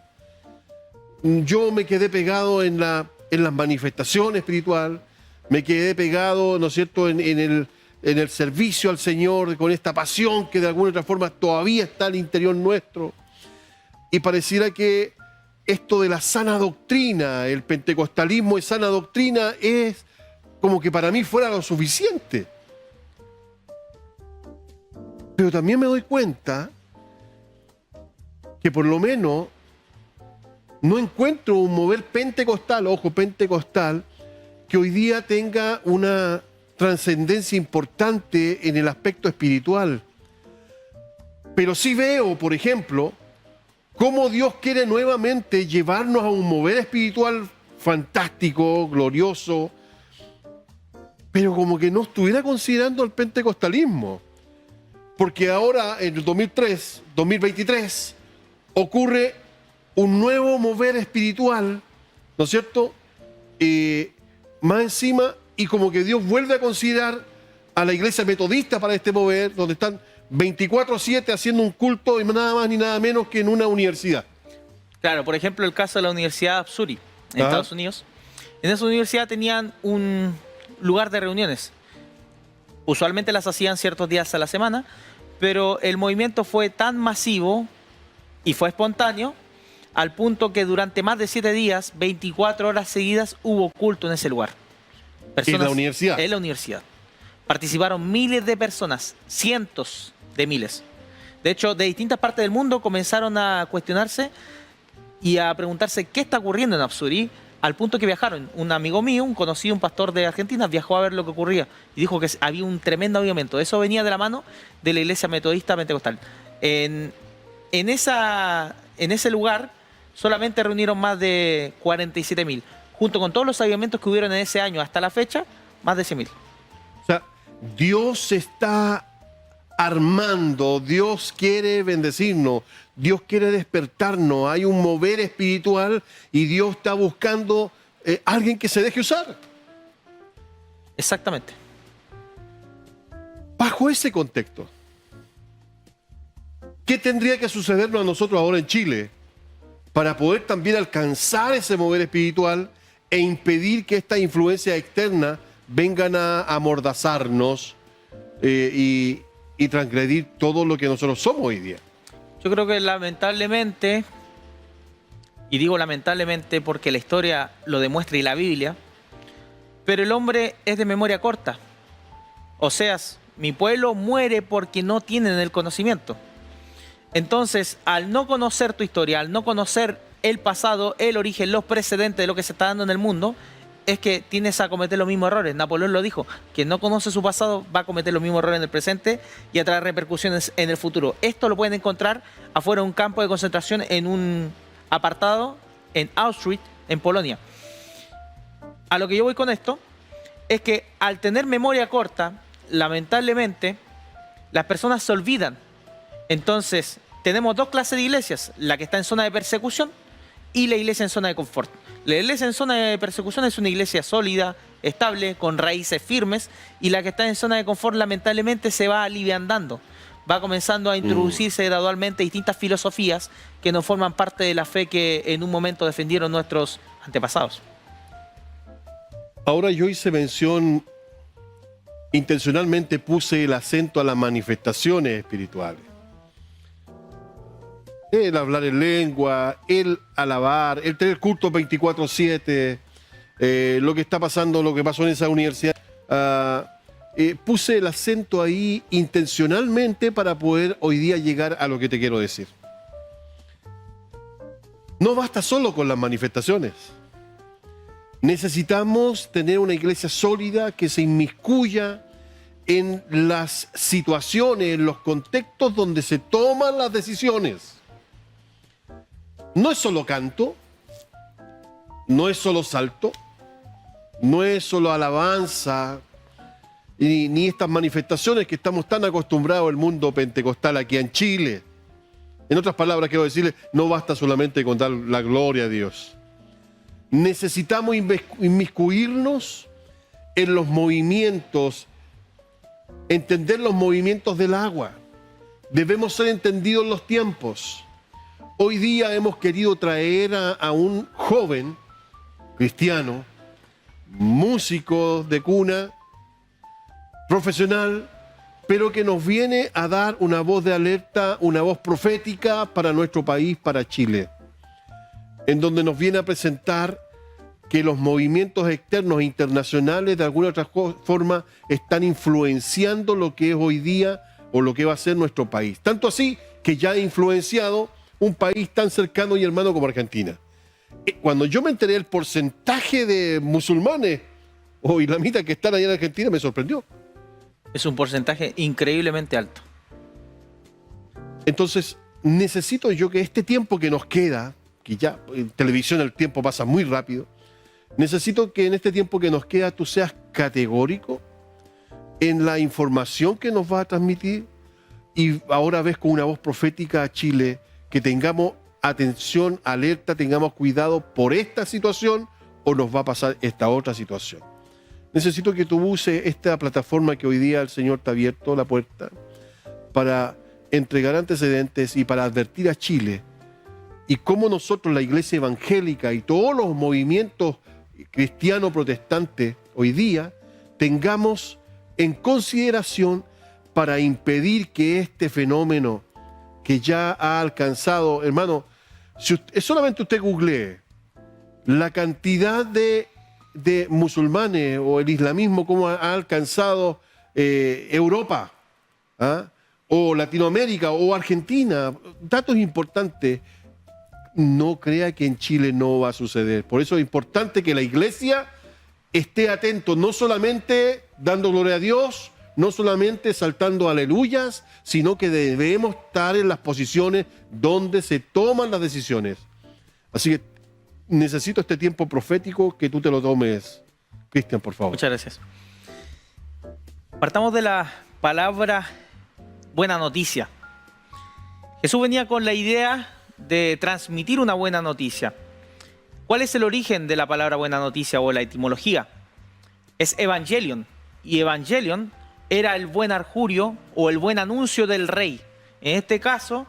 Yo me quedé pegado en las manifestaciones espiritual, me quedé pegado, ¿no es cierto?, en el servicio al Señor, con esta pasión que de alguna u otra forma todavía está al interior nuestro. Y pareciera que esto de la sana doctrina, el pentecostalismo de sana doctrina, es como que para mí fuera lo suficiente. Pero también me doy cuenta que por lo menos no encuentro un mover pentecostal, ojo, pentecostal, que hoy día tenga una trascendencia importante en el aspecto espiritual. Pero sí veo, por ejemplo, cómo Dios quiere nuevamente llevarnos a un mover espiritual fantástico, glorioso, pero como que no estuviera considerando el pentecostalismo. Porque ahora, en el 2023, ocurre un nuevo mover espiritual, ¿no es cierto? Más encima, y como que Dios vuelve a considerar a la iglesia metodista para este mover, donde están 24/7 haciendo un culto y nada más ni nada menos que en una universidad. Claro, por ejemplo, el caso de la Universidad Missouri en Estados Unidos. En esa universidad tenían un lugar de reuniones. Usualmente las hacían ciertos días a la semana, pero el movimiento fue tan masivo y fue espontáneo al punto que durante más de 7 días, 24 horas seguidas, hubo culto en ese lugar. ¿En la universidad? En la universidad. Participaron miles de personas, cientos de miles. De hecho, de distintas partes del mundo comenzaron a cuestionarse y a preguntarse qué está ocurriendo en Missouri, al punto que viajaron. Un amigo mío, un conocido, un pastor de Argentina, viajó a ver lo que ocurría y dijo que había un tremendo avivamiento. Eso venía de la mano de la iglesia metodista pentecostal. En ese lugar solamente reunieron más de 47.000. Junto con todos los avivamientos que hubieron en ese año hasta la fecha, más de 100.000. O sea, Dios está armando, Dios quiere bendecirnos, Dios quiere despertarnos, hay un mover espiritual y Dios está buscando alguien que se deje usar. Exactamente. Bajo ese contexto, ¿qué tendría que sucedernos a nosotros ahora en Chile para poder también alcanzar ese mover espiritual e impedir que estas influencias externas vengan a amordazarnos y transgredir todo lo que nosotros somos hoy día? Yo creo que lamentablemente, y digo lamentablemente porque la historia lo demuestra y la Biblia, pero el hombre es de memoria corta. O sea, mi pueblo muere porque no tienen el conocimiento. Entonces, al no conocer tu historia, al no conocer el pasado, el origen, los precedentes de lo que se está dando en el mundo, es que tienes a cometer los mismos errores. Napoleón lo dijo, quien no conoce su pasado va a cometer los mismos errores en el presente y a traer repercusiones en el futuro. Esto lo pueden encontrar afuera de un campo de concentración en un apartado en Auschwitz, en Polonia. A lo que yo voy con esto es que al tener memoria corta, lamentablemente, las personas se olvidan. Entonces, tenemos dos clases de iglesias, la que está en zona de persecución y la iglesia en zona de confort. La iglesia en zona de persecución es una iglesia sólida, estable, con raíces firmes, y la que está en zona de confort lamentablemente se va aliviandando. Va comenzando a introducirse gradualmente distintas filosofías que no forman parte de la fe que en un momento defendieron nuestros antepasados. Ahora yo hice mención, intencionalmente puse el acento a las manifestaciones espirituales. El hablar en lengua, el alabar, el tener culto 24/7, lo que está pasando, lo que pasó en esa universidad. Puse el acento ahí intencionalmente para poder hoy día llegar a lo que te quiero decir. No basta solo con las manifestaciones. Necesitamos tener una iglesia sólida que se inmiscuya en las situaciones, en los contextos donde se toman las decisiones. No es solo canto, no es solo salto, no es solo alabanza, ni estas manifestaciones que estamos tan acostumbrados al mundo pentecostal aquí en Chile. En otras palabras, quiero decirle, no basta solamente con dar la gloria a Dios. Necesitamos inmiscuirnos en los movimientos, entender los movimientos del agua. Debemos ser entendidos los tiempos. Hoy día hemos querido traer a un joven cristiano, músico de cuna, profesional, pero que nos viene a dar una voz de alerta, una voz profética para nuestro país, para Chile, en donde nos viene a presentar que los movimientos externos e internacionales de alguna otra forma están influenciando lo que es hoy día o lo que va a ser nuestro país. Tanto así que ya ha influenciado un país tan cercano y hermano como Argentina. Cuando yo me enteré del porcentaje de musulmanes o islamitas que están allá en Argentina, me sorprendió. Es un porcentaje increíblemente alto. Entonces, necesito yo que este tiempo que nos queda, que ya en televisión el tiempo pasa muy rápido, necesito que en este tiempo que nos queda tú seas categórico en la información que nos va a transmitir y ahora ves con una voz profética a Chile que tengamos atención, alerta, tengamos cuidado por esta situación o nos va a pasar esta otra situación. Necesito que tú uses esta plataforma que hoy día el Señor te ha abierto la puerta para entregar antecedentes y para advertir a Chile y cómo nosotros, la iglesia evangélica y todos los movimientos cristianos protestantes hoy día, tengamos en consideración para impedir que este fenómeno que ya ha alcanzado, hermano, si solamente usted googlee la cantidad de musulmanes o el islamismo como ha alcanzado Europa, ¿ah? O Latinoamérica o Argentina, datos importantes, no crea que en Chile no va a suceder. Por eso es importante que la iglesia esté atento, no solamente dando gloria a Dios, no solamente saltando aleluyas, sino que debemos estar en las posiciones donde se toman las decisiones. Así que necesito este tiempo profético que tú te lo tomes, Cristian, por favor. Muchas gracias. Partamos de la palabra buena noticia. Jesús venía con la idea de transmitir una buena noticia. ¿Cuál es el origen de la palabra buena noticia o la etimología? Es evangelion. Y evangelion era el buen augurio o el buen anuncio del rey. En este caso,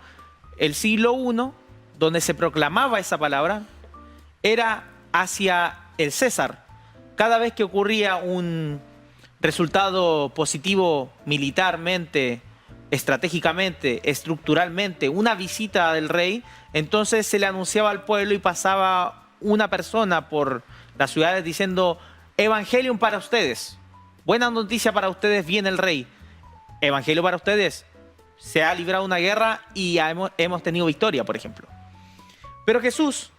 el siglo I, donde se proclamaba esa palabra, era hacia el César. Cada vez que ocurría un resultado positivo militarmente, estratégicamente, estructuralmente, una visita del rey, entonces se le anunciaba al pueblo y pasaba una persona por las ciudades diciendo: Evangelium para ustedes, buena noticia para ustedes, viene el rey. Evangelio para ustedes, se ha librado una guerra y hemos tenido victoria, por ejemplo. Pero Jesús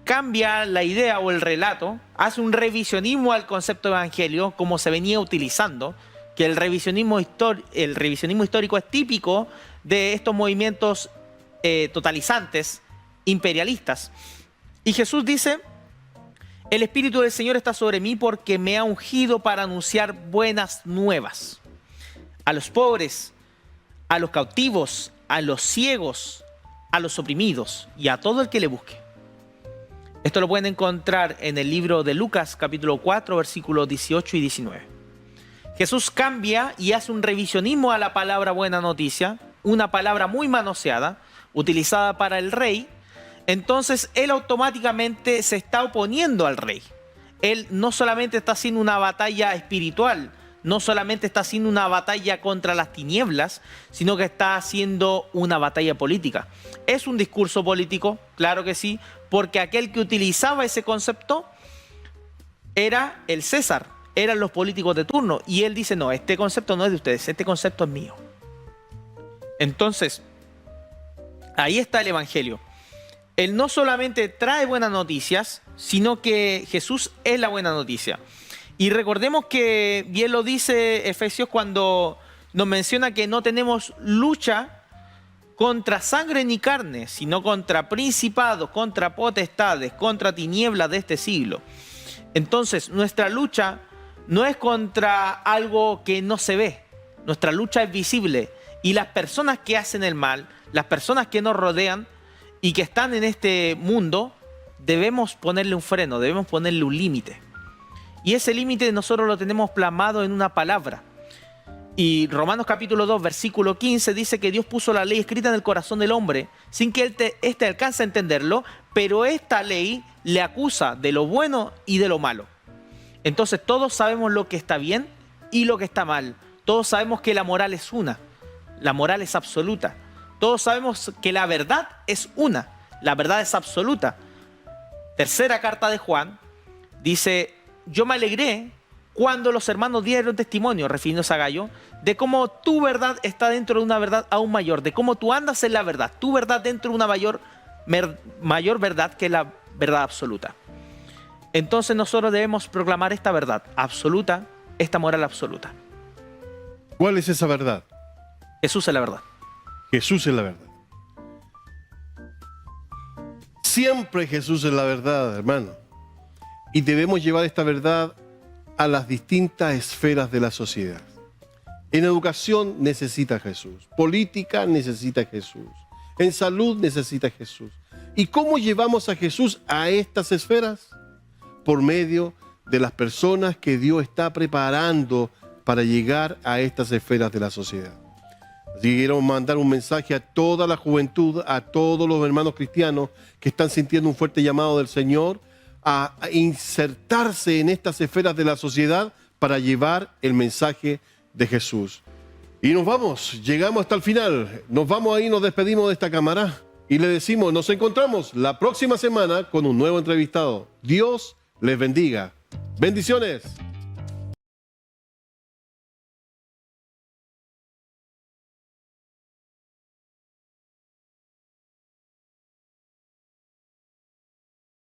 cambia la idea o el relato, hace un revisionismo al concepto de evangelio como se venía utilizando, que el revisionismo histórico es típico de estos movimientos totalizantes, imperialistas. Y Jesús dice: el Espíritu del Señor está sobre mí porque me ha ungido para anunciar buenas nuevas a los pobres, a los cautivos, a los ciegos, a los oprimidos y a todo el que le busque. Esto lo pueden encontrar en el libro de Lucas, capítulo 4, versículos 18 y 19. Jesús cambia y hace un revisionismo a la palabra buena noticia, una palabra muy manoseada, utilizada para el rey. Entonces él automáticamente se está oponiendo al rey. Él no solamente está haciendo una batalla espiritual, no solamente está haciendo una batalla contra las tinieblas, sino que está haciendo una batalla política. ¿Es un discurso político? Claro que sí, porque aquel que utilizaba ese concepto era el César, eran los políticos de turno. Y él dice: no, este concepto no es de ustedes, este concepto es mío. Entonces, ahí está el evangelio. Él no solamente trae buenas noticias, sino que Jesús es la buena noticia. Y recordemos que bien lo dice Efesios cuando nos menciona que no tenemos lucha contra sangre ni carne, sino contra principados, contra potestades, contra tinieblas de este siglo. Entonces, nuestra lucha no es contra algo que no se ve. Nuestra lucha es visible. Y las personas que hacen el mal, las personas que nos rodean y que están en este mundo, debemos ponerle un freno, debemos ponerle un límite. Y ese límite nosotros lo tenemos plasmado en una palabra. Y Romanos capítulo 2, versículo 15 dice que Dios puso la ley escrita en el corazón del hombre sin que éste alcance a entenderlo, pero esta ley le acusa de lo bueno y de lo malo. Entonces todos sabemos lo que está bien y lo que está mal. Todos sabemos que la moral es una, la moral es absoluta. Todos sabemos que la verdad es una, la verdad es absoluta. Tercera carta de Juan dice: yo me alegré cuando los hermanos dieron testimonio, refiriéndose a Gallo, de cómo tu verdad está dentro de una verdad aún mayor, de cómo tú andas en la verdad, tu verdad dentro de una mayor verdad que la verdad absoluta. Entonces nosotros debemos proclamar esta verdad absoluta, esta moral absoluta. ¿Cuál es esa verdad? Jesús es la verdad. Jesús es la verdad. Siempre Jesús es la verdad, hermano. Y debemos llevar esta verdad a las distintas esferas de la sociedad. En educación necesita Jesús. Política necesita Jesús. En salud necesita Jesús. ¿Y cómo llevamos a Jesús a estas esferas? Por medio de las personas que Dios está preparando para llegar a estas esferas de la sociedad. Así que quiero mandar un mensaje a toda la juventud, a todos los hermanos cristianos que están sintiendo un fuerte llamado del Señor a insertarse en estas esferas de la sociedad para llevar el mensaje de Jesús. Y nos vamos, llegamos hasta el final, nos vamos ahí, nos despedimos de esta cámara y le decimos, nos encontramos la próxima semana con un nuevo entrevistado. Dios les bendiga. Bendiciones.